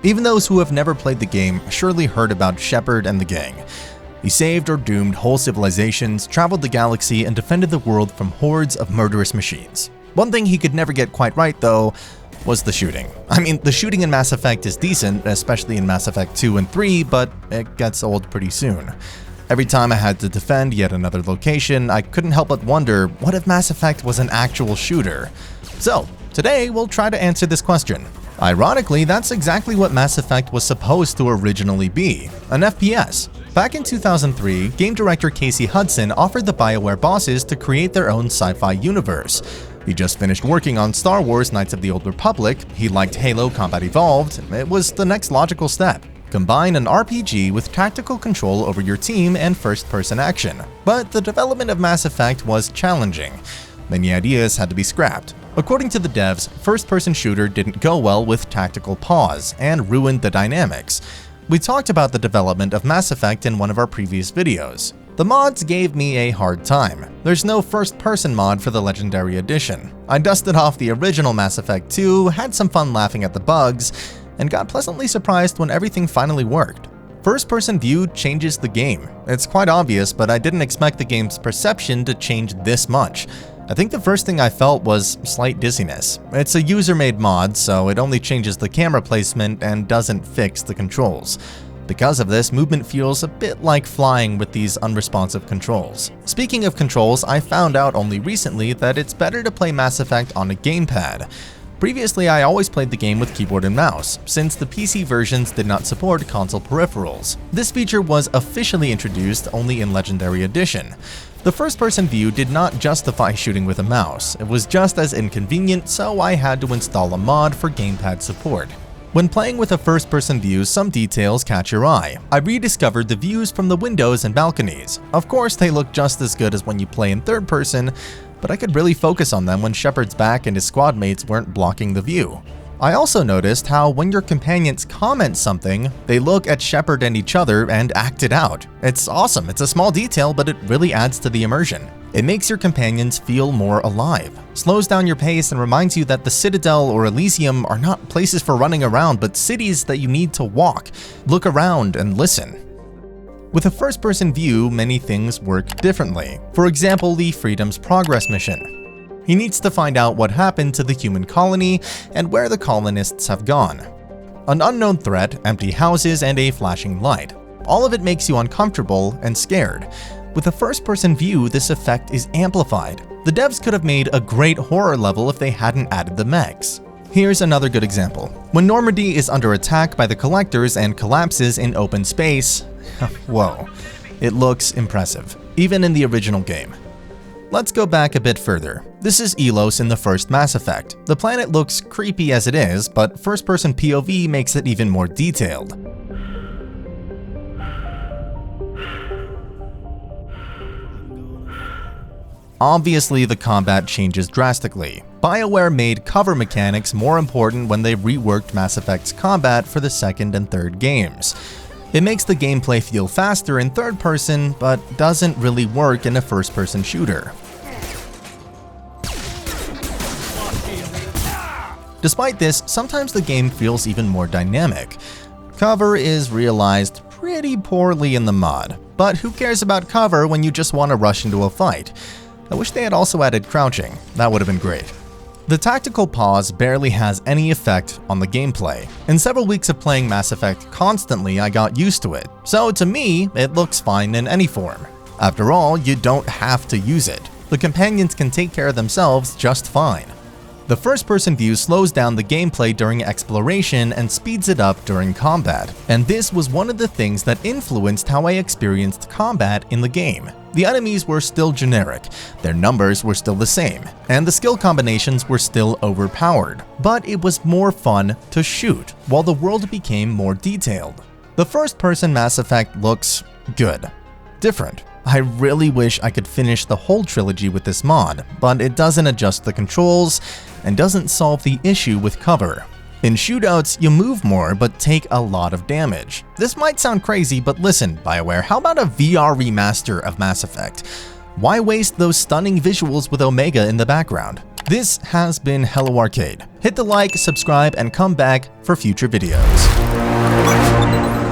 Even those who have never played the game surely heard about Shepard and the gang. He saved or doomed whole civilizations, traveled the galaxy, and defended the world from hordes of murderous machines. One thing he could never get quite right, though, was the shooting. I mean, the shooting in Mass Effect is decent, especially in Mass Effect 2 and 3, but it gets old pretty soon. Every time I had to defend yet another location, I couldn't help but wonder, what if Mass Effect was an actual shooter? So, today we'll try to answer this question. Ironically, that's exactly what Mass Effect was supposed to originally be, an FPS. Back in 2003, game director Casey Hudson offered the Bioware bosses to create their own sci-fi universe. He just finished working on Star Wars Knights of the Old Republic, he liked Halo Combat Evolved, it was the next logical step. Combine an RPG with tactical control over your team and first-person action. But the development of Mass Effect was challenging. Many ideas had to be scrapped. According to the devs, first-person shooter didn't go well with tactical pause and ruined the dynamics. We talked about the development of Mass Effect in one of our previous videos. The mods gave me a hard time. There's no first-person mod for the Legendary Edition. I dusted off the original Mass Effect 2, had some fun laughing at the bugs, and got pleasantly surprised when everything finally worked. First-person view changes the game. It's quite obvious, but I didn't expect the game's perception to change this much. I think the first thing I felt was slight dizziness. It's a user-made mod, so it only changes the camera placement and doesn't fix the controls. Because of this, movement feels a bit like flying with these unresponsive controls. Speaking of controls, I found out only recently that it's better to play Mass Effect on a gamepad. Previously, I always played the game with keyboard and mouse, since the PC versions did not support console peripherals. This feature was officially introduced only in Legendary Edition. The first-person view did not justify shooting with a mouse, it was just as inconvenient, so I had to install a mod for gamepad support. When playing with a first-person view, some details catch your eye. I rediscovered the views from the windows and balconies. Of course, they look just as good as when you play in third person, but I could really focus on them when Shepard's back and his squad mates weren't blocking the view. I also noticed how when your companions comment something, they look at Shepard and each other and act it out. It's awesome, it's a small detail, but it really adds to the immersion. It makes your companions feel more alive, slows down your pace, and reminds you that the Citadel or Elysium are not places for running around, but cities that you need to walk, look around, and listen. With a first-person view, many things work differently. For example, the Freedom's Progress mission. He needs to find out what happened to the human colony and where the colonists have gone. An unknown threat, empty houses, and a flashing light. All of it makes you uncomfortable and scared. With a first-person view, this effect is amplified. The devs could have made a great horror level if they hadn't added the mechs. Here's another good example. When Normandy is under attack by the Collectors and collapses in open space, whoa, it looks impressive, even in the original game. Let's go back a bit further. This is Elos in the first Mass Effect. The planet looks creepy as it is, but first-person POV makes it even more detailed. Obviously, the combat changes drastically. Bioware made cover mechanics more important when they reworked Mass Effect's combat for the second and third games. It makes the gameplay feel faster in third person, but doesn't really work in a first-person shooter. Despite this, sometimes the game feels even more dynamic. Cover is realized pretty poorly in the mod, but who cares about cover when you just want to rush into a fight? I wish they had also added crouching, that would have been great. The tactical pause barely has any effect on the gameplay. In several weeks of playing Mass Effect constantly, I got used to it, so to me, it looks fine in any form. After all, you don't have to use it. The companions can take care of themselves just fine. The first-person view slows down the gameplay during exploration and speeds it up during combat, and this was one of the things that influenced how I experienced combat in the game. The enemies were still generic, their numbers were still the same, and the skill combinations were still overpowered, but it was more fun to shoot, while the world became more detailed. The first-person Mass Effect looks good. Different. I really wish I could finish the whole trilogy with this mod, but it doesn't adjust the controls and doesn't solve the issue with cover. In shootouts, you move more but take a lot of damage. This might sound crazy, but listen, Bioware, how about a VR remaster of Mass Effect? Why waste those stunning visuals with Omega in the background? This has been Hello Arcade. Hit the like, subscribe, and come back for future videos. Bye.